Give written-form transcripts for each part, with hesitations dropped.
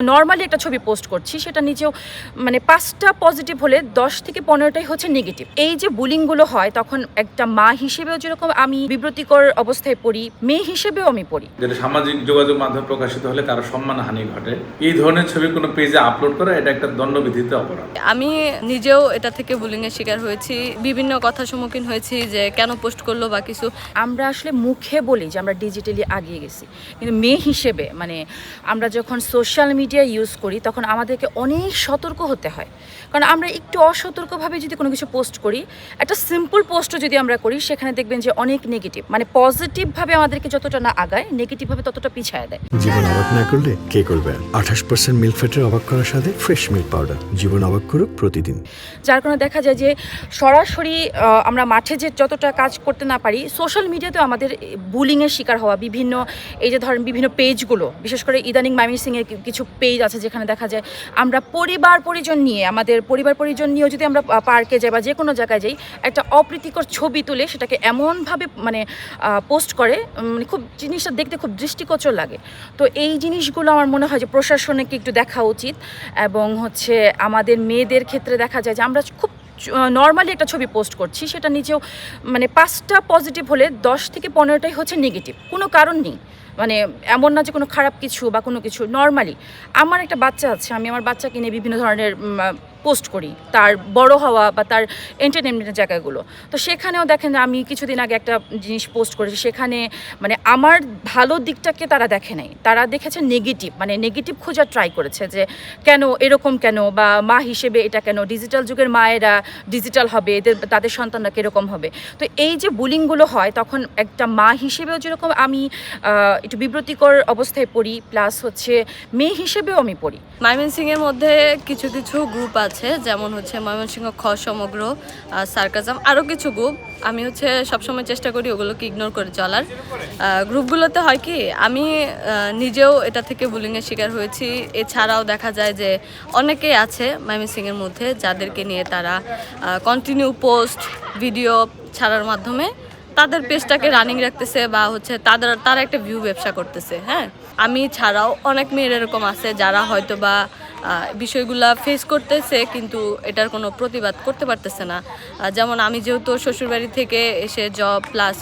Normally একটা ছবি post করছি, সেটা নিচেও মানে ৫টা পজিটিভ হলে ১০ থেকে ১৫টাই হচ্ছে নেগেটিভ। এই যে বুলিংগুলো হয় তখন একটা মা হিসেবেও যেরকম আমি বিব্রতিকর অবস্থায় পড়ি, মেয়ে হিসেবেও আমি পড়ি। যেটা সামাজিক যোগাযোগ মাধ্যমে প্রকাশিত হলে কারো সম্মানহানি ঘটে, এই ধরনের ছবি কোনো পেজে আপলোড করা এটা একটা দণ্ডবিধিত অপরাধ। আমি নিজেও এটা থেকে বুলিংয়ের শিকার হয়েছি, বিভিন্ন কথার সম্মুখীন হয়েছি যে কেন পোস্ট করলো বা কিছু। আমরা আসলে মুখে বলি যে আমরা ডিজিটালি আগিয়ে গেছি, কিন্তু মেয়ে হিসেবে মানে আমরা যখন সোশ্যাল মিডিয়া ইউজ করি তখন আমাদেরকে অনেক সতর্ক হতে হয়। কারণ আমরা একটু অসতর্কভাবে যদি কোনো কিছু পোস্ট করি, একটা সিম্পল পোস্টও যদি আমরা করি, সেখানে দেখবেন যে অনেক নেগেটিভ, মানে পজিটিভভাবে আমাদেরকে যতটা না আগায়, নেগেটিভভাবে ততটা পিছায় দেয়। জীবন অবাক না করলে কে করবে? 28% মিল্ক ফ্যাটের অবাক করার সাথে ফ্রেশ মিল্ক পাউডার। জীবন অবাক করুক প্রতিদিন। যার কারণে দেখা যায় যে সরাসরি আমরা মাঠে যে যতটা কাজ করতে না পারি, সোশ্যাল মিডিয়াতেও আমাদের বুলিংয়ের শিকার হওয়া বিভিন্ন এই যে ধরেন বিভিন্ন পেজগুলো, বিশেষ করে ইদানিং ময়মনসিংহের কিছু পেজ আছে যেখানে দেখা যায় আমরা পরিজন নিয়েও যদি আমরা পার্কে যাই বা যে কোনো জায়গায় যাই, একটা অপ্রীতিকর ছবি তুলে সেটাকে এমনভাবে মানে পোস্ট করে, মানে খুব জিনিসটা দেখতে খুব দৃষ্টিগোচর লাগে। তো এই জিনিসগুলো আমার মনে হয় যে প্রশাসনকে একটু দেখা উচিত, এবং হচ্ছে আমাদের মেয়েদের ক্ষেত্রে দেখা যায় যে আমরা খুব নর্মালি একটা ছবি পোস্ট করছি, সেটা নিচেও মানে ৫টা পজিটিভ হলে ১০ থেকে ১৫টাই হচ্ছে নেগেটিভ। কোনো কারণ নেই, মানে এমন না যে কোনো খারাপ কিছু বা কোনো কিছু। নর্মালি আমার একটা বাচ্চা আছে, আমি আমার বাচ্চাকে নিয়ে বিভিন্ন ধরনের পোস্ট করি, তার বড় হওয়া বা তার এন্টারটেনমেন্টের জায়গাগুলো। তো সেখানেও দেখেন যে আমি কিছুদিন আগে একটা জিনিস পোস্ট করেছি, সেখানে মানে আমার ভালো দিকটাকে তারা দেখে নাই, তারা দেখেছে নেগেটিভ, মানে নেগেটিভ খোঁজার ট্রাই করেছে যে কেন এরকম, কেন বা মা হিসেবে এটা কেন, ডিজিটাল যুগের মায়েরা ডিজিটাল হবে, তাদের সন্তানরা কীরকম হবে। তো এই যে বুলিংগুলো হয় তখন একটা মা হিসেবেও যেরকম আমি একটু বিব্রতিকর অবস্থায় পড়ি, প্লাস হচ্ছে মেয়ে হিসেবেও আমি পড়ি। ময়মনসিংহের মধ্যে কিছু কিছু গ্রুপ আছে, যেমন হচ্ছে ময়মনসিংহ সমগ্র, সার্কাজম, আরও কিছু গ্রুপ। আমি সবসময় চেষ্টা করি ওগুলোকে ইগনোর করে চলার। গ্রুপগুলোতে হয় কি, আমি নিজেও এটা থেকে বুলিংয়ের শিকার হয়েছি। এছাড়াও দেখা যায় যে অনেকেই আছে ময়মনসিংহের মধ্যে যাদেরকে নিয়ে তারা কন্টিনিউ পোস্ট ভিডিও ছাড়ার মাধ্যমে তাদের পেজটাকে রানিং রাখতেছে বা তারা একটা ভিউ ব্যবসা করতেছে। হ্যাঁ, আমি ছাড়াও অনেক মেয়ের এরকম আছে যারা হয়তো বা বিষয়গুলা ফেস করতেছে কিন্তু এটার কোনো প্রতিবাদ করতে পারতেছে না। যেমন আমি যেহেতু শ্বশুরবাড়ি থেকে এসে জব প্লাস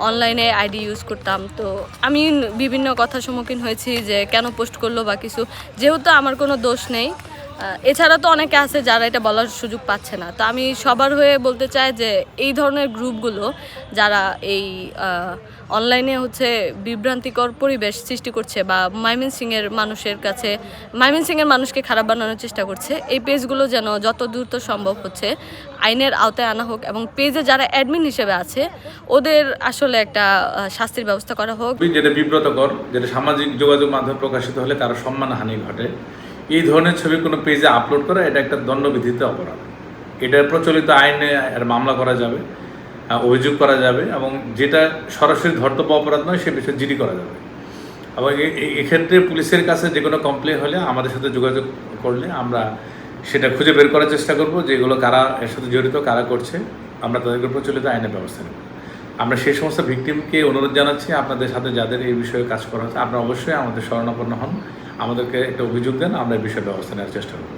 অনলাইনে আইডি ইউজ করতাম, তো আমি বিভিন্ন কথার সম্মুখীন হয়েছি যে কেন পোস্ট করলো বা কিছু, যেহেতু আমার কোনো দোষ নেই। এছাড়া তো অনেকে আছে যারা এটা বলার সুযোগ পাচ্ছে না। তো আমি সবার হয়ে বলতে চাই যে এই ধরনের গ্রুপগুলো যারা এই অনলাইনে বিভ্রান্তিকর পরিবেশ সৃষ্টি করছে বা ময়মনসিংহের মানুষকে খারাপ বানানোর চেষ্টা করছে, এই পেজগুলো যেন যত দ্রুত সম্ভব আইনের আওতায় আনা হোক, এবং পেজে যারা অ্যাডমিন হিসেবে আছে ওদের আসলে একটা শাস্তির ব্যবস্থা করা হোক। যেটা বিব্রতকর, যেটা সামাজিক যোগাযোগ মাধ্যমে প্রকাশিত হলে কারো সম্মানহানি ঘটে, এই ধরনের ছবি কোনো পেজে আপলোড করা এটা একটা দণ্ডবিধিত অপরাধ। এটা প্রচলিত আইনে মামলা করা যাবে, অভিযোগ করা যাবে, এবং যেটা সরাসরি ধর্তব্য অপরাধ নয় সে বিষয়ে জিডি করা যাবে। এবং এক্ষেত্রে পুলিশের কাছে যে কোনো কমপ্লেন হলে আমাদের সাথে যোগাযোগ করলে আমরা সেটা খুঁজে বের করার চেষ্টা করব, যেগুলো কারা এর সাথে জড়িত, কারা করছে, আমরা তাদেরকে প্রচলিত আইনের ব্যবস্থা নেব। আমরা সেই সমস্ত ভিকটিমকে অনুরোধ জানাচ্ছি, আপনাদের সাথে যাদের এই বিষয়ে কাজ করা হচ্ছে আপনারা অবশ্যই আমাদের শরণাপন্ন হন, আমাদেরকে একটা অভিযোগ দেন, আমরা এই বিষয়ে ব্যবস্থা নেওয়ার চেষ্টা করব।